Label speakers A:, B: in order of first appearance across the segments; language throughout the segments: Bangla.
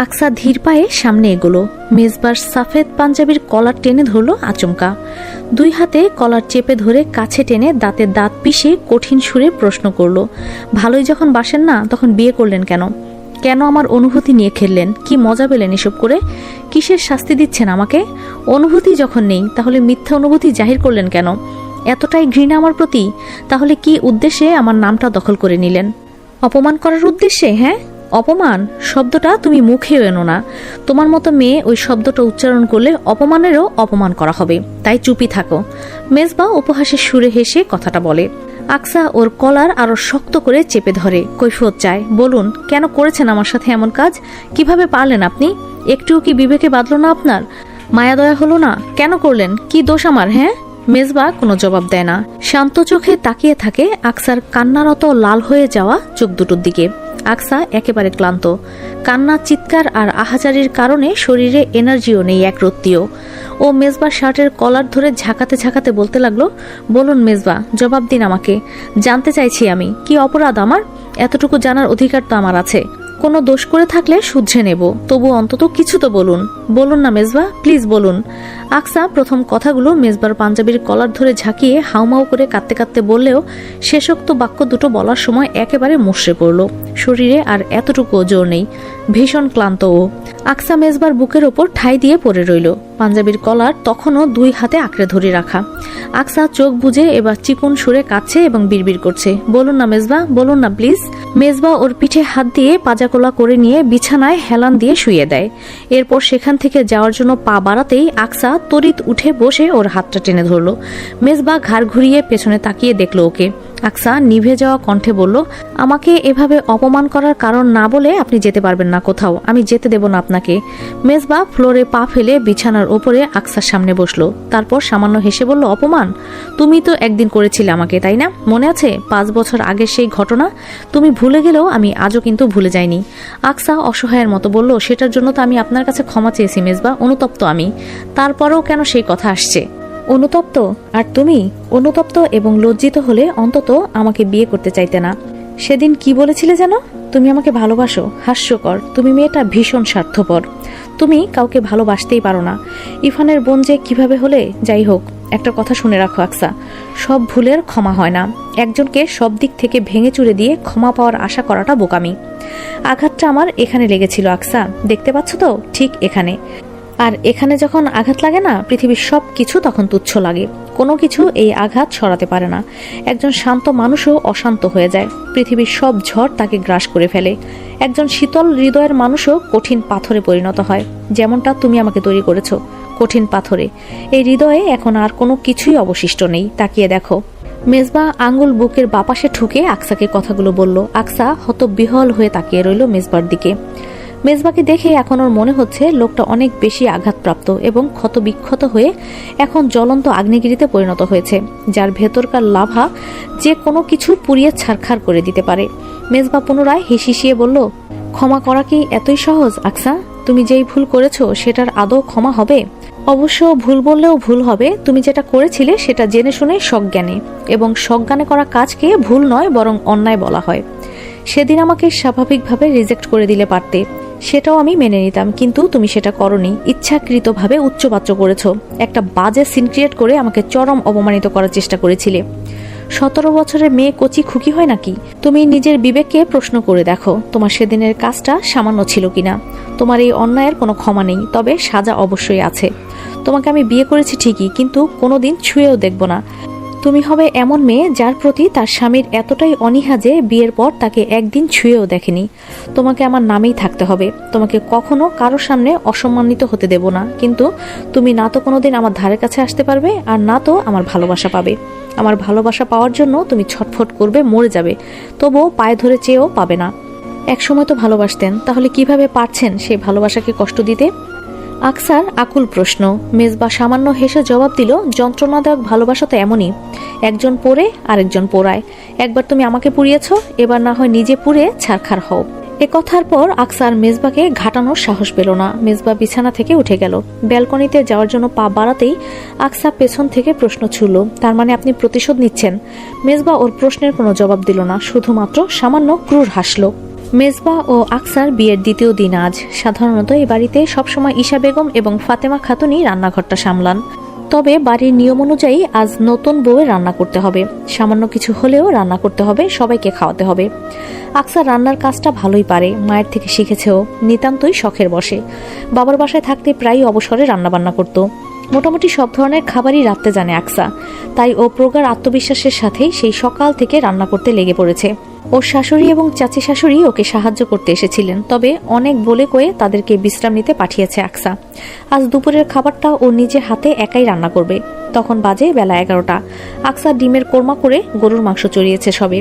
A: আকসা ধীর পায়ে সামনে এগোলো। মেজবার সাফেদ পাঞ্জাবির কলার টেনে ধরল আচমকা। দুই হাতে কলার চেপে ধরে কাছে টেনে দাঁতে দাঁত পিষে কঠিন সুরে প্রশ্ন করল, ভালোই যখন বাসেন না তখন বিয়ে করলেন কেন? কেন আমার অনুভূতি নিয়ে খেললেন? কি মজা পেলেন এসব করে? কিসের শাস্তি দিচ্ছেন আমাকে? অনুভূতি যখন নেই তাহলে মিথ্যা অনুভূতি জাহির করলেন কেন? এতটাই ঘৃণা আমার প্রতি? তাহলে কি উদ্দেশ্যে আমার নামটা দখল করে নিলেন? অপমান করার উদ্দেশ্যে? হ্যাঁ, অপমান শব্দটা তুমি মুখেও এনো না। তোমার মতো মেয়ে ওই শব্দটা উচ্চারণ করলে অপমানেরও অপমান করা হবে, তাই চুপই থাকো। মেজবা উপহাসের সুরে হেসে কথাটা বলে। আকসা ওর কলার আরো শক্ত করে চেপে ধরে কৈফিয়ত চায়। বলুন, কেন করেছেন আমার সাথে এমন কাজ? কিভাবে পারলেন আপনি? একটুও কি বিবেকে বাঁধলো না আপনার? মায়া দয়া হলো না? কেন করলেন? কি দোষ আমার? হ্যাঁ। মেজবা কোনো জবাব দেয় না, শান্ত চোখে তাকিয়ে থাকে আকসার কান্নারত লাল হয়ে যাওয়া চোখ দুটোর দিকে। আকসা একেবারে ক্লান্ত। কান্না, চিৎকার আর আহাজারির কারণে শরীরে এনার্জিও নেই এক রত্তিও। ও মেজবার শার্টের কলার ধরে ঝাঁকাতে ঝাঁকাতে বলতে লাগলো, বলুন মেজবা, জবাব দিন আমাকে। জানতে চাইছি আমি, কি অপরাধ আমার? এতটুকু জানার অধিকার তো আমার আছে। কোনো দোষ করে থাকলে শুধরে নেব, তবু অন্তত কিছু তো বলুন। বলুন না মেজবা, প্লিজ বলুন। আকসা প্রথম কথাগুলো মেজবার পাঞ্জাবির কলার ধরে ঝাঁকিয়ে হাউমাউ করে কাঁদতে কাঁদতে বললেও শেষোক্ত বাক্য দুটো বলার সময় একেবারে মুষড়ে পড়ল। শরীরে আর এতটুকুও জোর নেই, ভীষণ ক্লান্ত ও। আকসা মেজবার বুকের ওপর ঠাই দিয়ে পড়ে রইল, পাঞ্জাবির কলার তখনও দুই হাতে আঁকড়ে ধরে রাখা। আকসা চোখ বুজে এবার চিকন সুরে কাঁদছে এবং বিড়বিড় করছে, বলুন না মেজবা, বলুন না প্লিজ। মেজবা ওর পিঠে হাত দিয়ে পাজাকোলা করে নিয়ে বিছানায় হেলান দিয়ে শুইয়ে দেয়। এরপর সেখান থেকে যাওয়ার জন্য পা বাড়াতেই আকসা তড়িৎ উঠে বসে ওর হাতটা টেনে ধরল। মেজবা ঘাড় ঘুরিয়ে পেছনে তাকিয়ে দেখল ওকে। আকসা নিভে যাওয়া কণ্ঠে বলল, আমাকে এভাবে অপমান করার কারণ না বলে আপনি যেতে পারবেন না কোথাও, আমি যেতে দেব না আপনাকে। মেজবা ফ্লোরে পা ফেলে বিছানার ওপরে আকসার সামনে বসলো। তারপর সামান্য হেসে বলল, অপমান? তুমি তো একদিন করেছিলে আমাকে, তাই না? মনে আছে 5 বছর আগের সেই ঘটনা? তুমি ভুলে গেলেও আমি আজও কিন্তু ভুলে যাইনি। আকসা অসহায়ের মতো বলল, সেটার জন্য তো আমি আপনার কাছে ক্ষমা চেয়েছি মেজবা, অনুতপ্ত আমি। তারপরেও কেন সেই কথা আসছে? অনুতপ্ত? আর তুমি অনুতপ্ত এবং লজ্জিত হলে অন্তত আমাকে বিয়ে করতে চাইতে না। সেদিন কি বলেছিলে যেন? তুমি আমাকে ভালোবাসো? হাস্যকর, তুমি মেয়েটা ভীষণ স্বার্থপর। তুমি কাউকে ভালোবাসতেই পারো না। ইরফানের বোন যে কিভাবে হলে? যাই হোক, একটা কথা শুনে রাখো আকসা, সব ভুলের ক্ষমা হয় না। একজনকে সব দিক থেকে ভেঙে চুরে দিয়ে ক্ষমা পাওয়ার আশা করাটা বোকামি। আঘাতটা আমার এখানে লেগেছিল আকসা, দেখতে পাচ্ছ তো, ঠিক এখানে। আর এখানে যখন আঘাত লাগে না, পৃথিবীর সব কিছু তখন তুচ্ছ লাগে। কোনো কিছু এই আঘাত সরাতে পারে না। একজন শান্ত মানুষও অশান্ত হয়ে যায়, পৃথিবীর সব ঝড় তাকে গ্রাস করে ফেলে। একজন শীতল হৃদয়ের মানুষও কঠিন পাথরে পরিণত হয়, যেমনটা তুমি আমাকে তৈরি করেছো, কঠিন পাথরে। এই হৃদয়ে এখন আর কোনো কিছুই অবশিষ্ট নেই, তাকিয়ে দেখো। মেজবা আঙ্গুল বুকের বাপাশে ঠুকে আকসাকে কথাগুলো বলল। আকসা হতবিহ্বল হয়ে তাকিয়ে রইল মেজবার দিকে। মেজবাকে দেখে এখন ওর মনে হচ্ছে লোকটা অনেক বেশি আঘাতপ্রাপ্ত এবং ক্ষতবিক্ষত হয়ে এখন জ্বলন্ত আগ্নেয়গিরিতে পরিণত হয়েছে, যার ভেতরকার লাভা যে কোনো কিছু পুড়িয়ে ছারখার করে দিতে পারে। মেজবা পুনরায় হিসিয়ে বলল, ক্ষমা করা কি এতই সহজ আকসা? তুমি যেই ভুল করেছো সেটার আদৌ ক্ষমা হবে? অবশ্য ভুল বললেও ভুল হবে। তুমি যেটা করেছিলে সেটা জেনে শুনে সজ্ঞানে, এবং সজ্ঞানে করা কাজকে ভুল নয় বরং অন্যায় বলা হয়। সেদিন আমাকে স্বাভাবিকভাবে রিজেক্ট করে দিলে পারতে, সেটাও আমি মেনে নিতাম, কিন্তু তুমি সেটা করনি। ইচ্ছাকৃতভাবে উচ্চবাচ্য করেছো, একটা বাজে সিন ক্রিয়েট করে আমাকে চরম অপমানিত করার চেষ্টা করেছিলে। 17 বছরের মেয়ে কচি খুকি হয় নাকি? তুমি নিজের বিবেককে প্রশ্ন করে দেখো, তোমার সেদিনের কাজটা সামান্য ছিল কিনা। তোমার এই অন্যায়ের কোনো ক্ষমা নেই, তবে সাজা অবশ্যই আছে। তোমাকে আমি বিয়ে করেছি ঠিকই, কিন্তু কোনোদিন ছুঁয়েও দেখব না। তুমি হবে এমন মেয়ে যার প্রতি তার স্বামীর এতটাই অনীহা যে বিয়ের পর তাকে একদিন ছুঁয়েও দেখেনি। তোমাকে আমার নামেই থাকতে হবে, তোমাকে কখনো কারোর সামনে অসম্মানিত হতে দেব না। কিন্তু তুমি না তো কোনোদিন আমার ধারে কাছে আসতে পারবে, আর না তো আমার ভালোবাসা পাবে। আমার ভালোবাসা পাওয়ার জন্য তুমি ছটফট করবে, মরে যাবে, তবুও পায়ে ধরে চেয়েও পাবে না। একসময় তো ভালোবাসতেন, তাহলে কিভাবে পারছেন সেই ভালোবাসাকে কষ্ট দিতে? আকসার আকুল প্রশ্ন। মেজবা সামান্য হেসে জবাব দিল, যন্ত্রণাদায়ক ভালোবাসা তো এমনই, একজন পড়ে আরেকজন পোড়ায়। একবার তুমি আমাকে পুড়িয়েছ, এবার না হয় নিজে পুড়ে ছারখার হও। এ কথার পর আকসার মেজবাকে ঘাটানোর সাহস পেল না। মেজবা বিছানা থেকে উঠে গেল। ব্যালকনিতে যাওয়ার জন্য পা বাড়াতেই আকসা পেছন থেকে প্রশ্ন ছুড়ল, তার মানে আপনি প্রতিশোধ নিচ্ছেন? মেজবা ওর প্রশ্নের কোনো জবাব দিল না, শুধুমাত্র সামান্য ক্রূর হাসল। মেজবা ও আকসার বিয়ের দ্বিতীয় দিন আজ। সাধারণত এই বাড়িতে সবসময় ঈশা বেগম এবং ফাতেমা খাতুনই রান্নাঘরটা সামলান। তবে বাড়ির নিয়ম অনুযায়ী আজ নতুন বউয়ের রান্না করতে হবে। সামান্য কিছু হলেও রান্না করতে হবে, সবাইকে খাওয়াতে হবে। আকসা রান্নার কাজটা ভালোই পারে, মায়ের থেকে শিখেছেও। নিতান্তই শখের বসে। বাবার বাসায় থাকতে প্রায়ই অবসরে রান্নাবান্না করত। মোটামুটি সব ধরনের খাবারই রাঁধতে জানে আকসা। তাই ও প্রগাঢ় আত্মবিশ্বাসের সাথেই সেই সকাল থেকে রান্না করতে লেগে পড়েছে। ওর শাশুড়ি এবং চাচি শাশুড়ি ওকে সাহায্য করতে এসেছিলেন, তবে অনেক বলে কয়ে তাদেরকে বিশ্রাম নিতে পাঠিয়েছে আকসা। আজ দুপুরের খাবারটা ও নিজে হাতে একাই রান্না করবে। তখন বাজে বেলা 11টা। আকসা ডিমের কোরমা করে গরুর মাংস চড়িয়েছে সবে।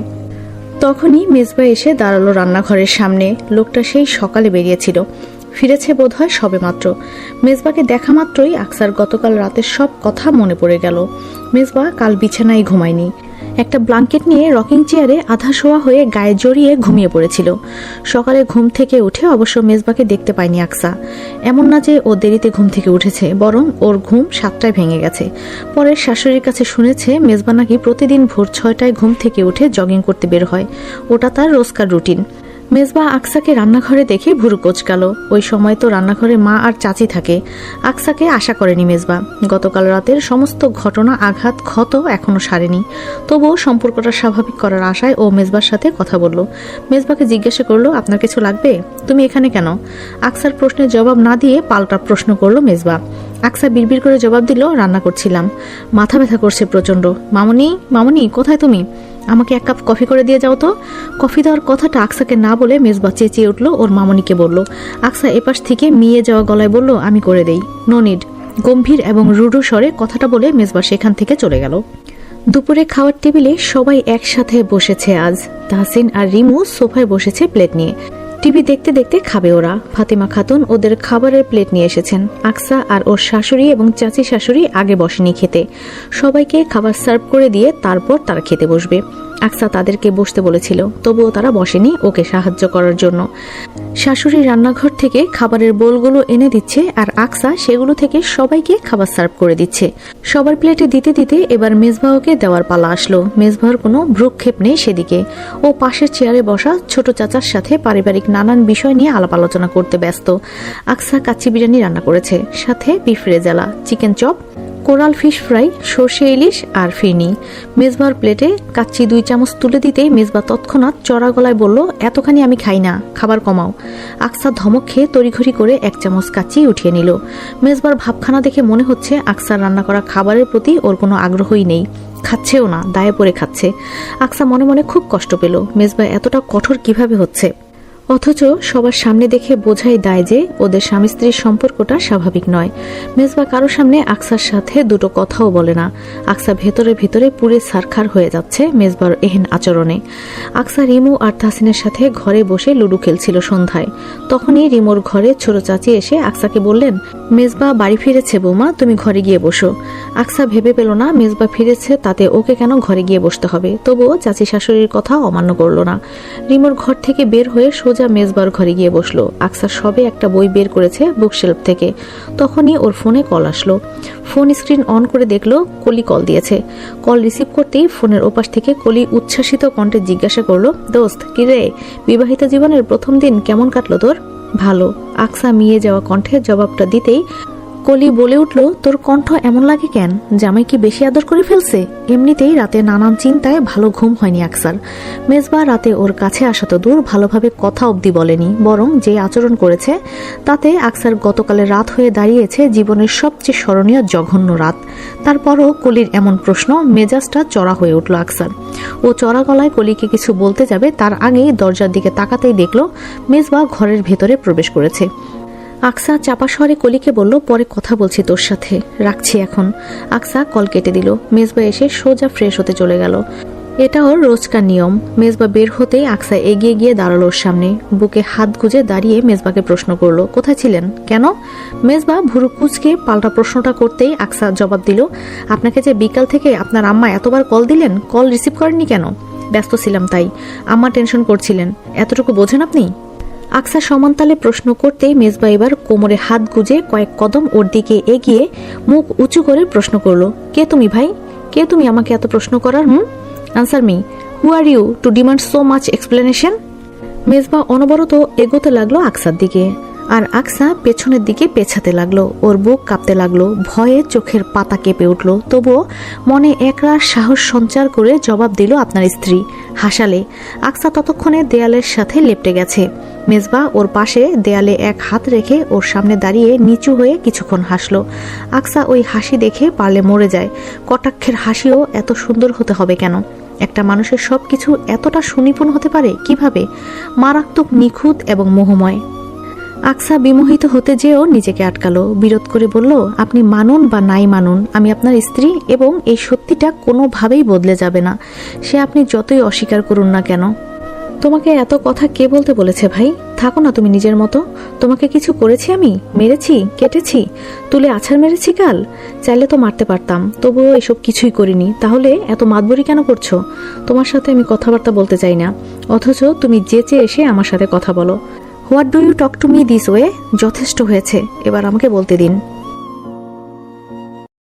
A: তখনই মেজবা এসে দাঁড়ালো রান্নাঘরের সামনে। লোকটা সেই সকালে বেরিয়েছিল, ফিরেছে বোধহয় সবে মাত্র। মেজবাকে দেখা মাত্রই আকসার গতকাল রাতের সব কথা মনে পড়ে গেল। মেজবা কাল বিছানায় ঘুমায়নি। একটা ব্ল্যাঙ্কেট নিয়ে রকিং চেয়ারে আধা শোয়া হয়ে গায়ে জড়িয়ে ঘুমিয়ে পড়েছিল। সকালে ঘুম থেকে উঠে অবশ্য মেজবাকে দেখতে পায়নি আকসা। এমন না যে ও দেরিতে ঘুম থেকে উঠেছে, বরং ওর ঘুম 7টায় ভেঙে গেছে। পরে শাশুড়ির কাছে শুনেছে মেজবা নাকি প্রতিদিন ভোর 6টায় ঘুম থেকে উঠে জগিং করতে বের হয়। ওটা তার রোজকার রুটিন। মেজবা আকসাকে রান্নাঘরে দেখে ভুরু কোঁচকাল। ওই সময় তো রান্নাঘরে মা আর চাচি থাকে। আকসাকে আশা করেনি মেজবা। গতকাল রাতের সমস্ত ঘটনা, আঘাত, ক্ষত এখনো সারেনি। তবুও সম্পর্কটা স্বাভাবিক করার আশায় ও মেজবার সাথে কথা বলল। মেজবাকে জিজ্ঞাসা করলো, আপনার কিছু লাগবে? তুমি এখানে কেন? আকসার প্রশ্নের জবাব না দিয়ে পাল্টা প্রশ্ন করলো মেজবা। আকসা বিড়বিড় করে জবাব দিল, রান্না করছিলাম, মাথা ব্যথা করছে প্রচন্ড। মামুনি, মামুনি কোথায় তুমি? আমাকে 1 কাপ কফি করে দিয়ে যাও তো। কফি দেওয়ার কথাটা আকসাকে না বলে মেজবা চেঁচিয়ে উঠল, ওর মামুনিকে বলল। আকসা এপাশ থেকে মিয়ে যাওয়া গলায় বলল, আমি করে দেই। No need. গম্ভীর এবং রূঢ় স্বরে কথাটা বলে মেজবা সেখান থেকে চলে গেল। দুপুরে খাওয়ার টেবিলে সবাই একসাথে বসেছে আজ। তাহসিন আর রিমু সোফায় বসেছে প্লেট নিয়ে। টিভি দেখতে দেখতে খাবে ওরা। ফাতেমা খাতুন ওদের খাবারের প্লেট নিয়ে এসেছেন। আকসা আর ওর শাশুড়ি এবং চাচি শাশুড়ি আগে বসেনি খেতে। সবাইকে খাবার সার্ভ করে দিয়ে তারপর তারা খেতে বসবে। আকসা তাদেরকে বসতে বলেছিল, তবুও তারা বসেনি ওকে সাহায্য করার জন্য। শাশুড়ি রান্নাঘর থেকে খাবারের বোলগুলো এনে দিচ্ছে আর আকসা সেগুলো থেকে সবাইকে খাবার সার্ভ করে দিচ্ছে। সবার প্লেটে দিতে দিতে এবার মেজবাহকে দেওয়ার পালা আসলো। মেজবাহর কোনো ভ্রুক্ষেপ নেই সেদিকে। ও পাশের চেয়ারে বসা ছোট চাচার সাথে পারিবারিক নানান বিষয় নিয়ে আলাপ আলোচনা করতে ব্যস্ত। আকসা কাচ্চি বিরিয়ানি রান্না করেছে, সাথে beef rezala, chicken chop, coral fish fry, সর্ষে ইলিশ আর ফিরনি। মেজবার প্লেটে কাচ্চি 2 চামচ তুলে দিতেই মেজবা তৎক্ষণাৎ চড়া গলায় বলল, এতখানি আমি খাই না, খাবার কমাও। আকসা ধমক খেয়ে তড়িঘড়ি করে 1 চামচ কাচ্চি উঠিয়ে নিল। মেজবার ভাবখানা দেখে মনে হচ্ছে আকসার রান্না করা খাবারের প্রতি ওর কোনো আগ্রহই নেই। খাচ্ছেও না, দায়ে পড়ে খাচ্ছে। আকসা মনে মনে খুব কষ্ট পেল, মেজবা এতটা কঠোর কিভাবে হচ্ছে। অথচ সবার সামনে দেখে বোঝাই দায় যে ওদের স্বামী স্ত্রীর সম্পর্কটা স্বাভাবিক নয়। মেজবা কারো সামনে আকসার সাথে দুটো কথাও বলে না। আকসা ভেতরে ভেতরে পুরে সারখার হয়ে যাচ্ছে মেজবার এহেন আচরণে। আকসা রিমু আর তাহসিনের সাথে ঘরে বসে লুডু খেলছিল সন্ধ্যায়। তখনই রিমুর ঘরে ছোট চাচি এসে আকসাকে বললেন, মেজবা বাড়ি ফিরেছে বৌমা, তুমি ঘরে গিয়ে বসো। আকসা ভেবে পেল না মেজবা ফিরেছে, তাতে ওকে কেন ঘরে গিয়ে বসতে হবে। তবুও চাচি শাশুড়ির কথা অমান্য করল না। রিমুর ঘর থেকে বের হয়ে সোজা মেজবার ঘরে গিয়ে বসলো। আকসা সবে একটা বই বের করেছে বুকশেলফ থেকে। তখনই ওর ফোনে কল আসলো। ফোন স্ক্রিন অন করে দেখলো কলি কল দিয়েছে। কল রিসিভ করতেই ফোনের ওপাশ থেকে কলি উচ্ছ্বাসিত কণ্ঠে জিজ্ঞাসা করলো, দোস্ত কিরে, বিবাহিত জীবনের প্রথম দিন কেমন কাটলো তোর? ভালো। আকসা মিয়ে যাওয়া কণ্ঠে জবাবটা দিতেই কলি বলে উঠল, তোর কণ্ঠ এমন লাগে কেন? জামাই কি বেশি আদর করে ফেলছে? এমনিতেই রাতে নানান চিন্তায় ভালো ঘুম হয়নি আকসার। মেজবা রাতে ওর কাছে আসা তো দূর, ভালোভাবে কথা অবধি বলেনি, বরং যে আচরণ করেছে তাতে আকসার গতকালের রাত হয়ে দাঁড়িয়েছে জীবনের সবচেয়ে স্মরণীয় জঘন্য রাত। তারপরও কলির এমন প্রশ্ন, মেজাজটা চড়া হয়ে উঠল আকসার। ও চড়া গলায় কলিকে কিছু বলতে যাবে, তার আগেই দরজার দিকে তাকাতেই দেখল মেজবা ঘরের ভেতরে প্রবেশ করেছে। আকসা চাপা স্বরে কলিকে বলল, পরে কথা বলছি তোর সাথে, রাখছি এখন। আকসা কল কেটে দিল। মেজবা এসে সোজা ফ্রেশ হতে চলে গেল। এটা ওর রোজকার নিয়ম। মেজবা বের হতেই আকসা এগিয়ে গিয়ে দাঁড়ালো ওর সামনে। বুকে হাত গুজে দাঁড়িয়ে মেজবাকে প্রশ্ন করলো, কোথায় ছিলেন? কেন? মেজবা ভুরু কুচকে পাল্টা প্রশ্নটা করতেই আকসা জবাব দিল, আপনাকে যে বিকাল থেকে আপনার আম্মা এতবার কল দিলেন, কল রিসিভ করেননি কেন? ব্যস্ত ছিলাম তাই। আম্মা টেনশন করছিলেন, এতটুকু বোঝেন আপনি? আকসা সমানতালে প্রশ্ন করতেই মেজবা এবার কোমরে হাত গুজে কয়েক কদম ওর দিকে এগিয়ে মুখ উঁচু করে প্রশ্ন করলো, কে তুমি ভাই? কে তুমি আমাকে এত প্রশ্ন করার? Answer me. Who are you to demand so much explanation? Mezba অনবরত এগোতে লাগলো আকসার দিকে, আর আকসা পেছনের দিকে পেছাতে লাগলো। ওর বুক কাঁপতে লাগলো, ভয়ে চোখের পাতা কেঁপে উঠল। তবুও মনে একরাশ সাহস সঞ্চার করে জবাব দিল, আপনার স্ত্রী। হাসালে। আকসা ততক্ষণে দেয়ালের সাথে লেপটে গেছে। মেজবা ওর পাশে দেয়ালে এক হাত রেখে ওর সামনে দাঁড়িয়ে নিচু হয়ে কিছুক্ষণ হাসলো। আকসা ওই হাসি দেখে পারলে মরে যায়। কটাক্ষের হাসিও এত সুন্দর হতে হবে কেন? একটা মানুষের সবকিছু এতটা সুনিপুণ হতে পারে কিভাবে? মারাত্মক নিখুঁত এবং মোহময়। আকসা বিমোহিত হতে যেও নিজেকে আটকালো, বিরোধ করে বলল, আপনি মানুন বা নাই মানুন, আমি আপনার স্ত্রী, এবং এই সত্যিটা কোনোভাবেই বদলে যাবে না, সে আপনি যতই অস্বীকার করুন না কেন। তোমাকে এত কথা কে বলতে বলেছে ভাই? থাকো না তুমি নিজের মতো। তোমাকে কিছু করেছি আমি? মেরেছি, কেটেছি, তুলে আছাড় মেরেছি কাল? চাইলে তো মারতে পারতাম, তবুও এসব কিছুই করিনি। তাহলে এত মাতবরি কেন করছো? তোমার সাথে আমি কথাবার্তা বলতে চাই না, অথচ তুমি যেচে এসে আমার সাথে কথা বলো। What do you talk to me this way? যথেষ্ট হয়েছে, এবার আমাকে বলতে দিন।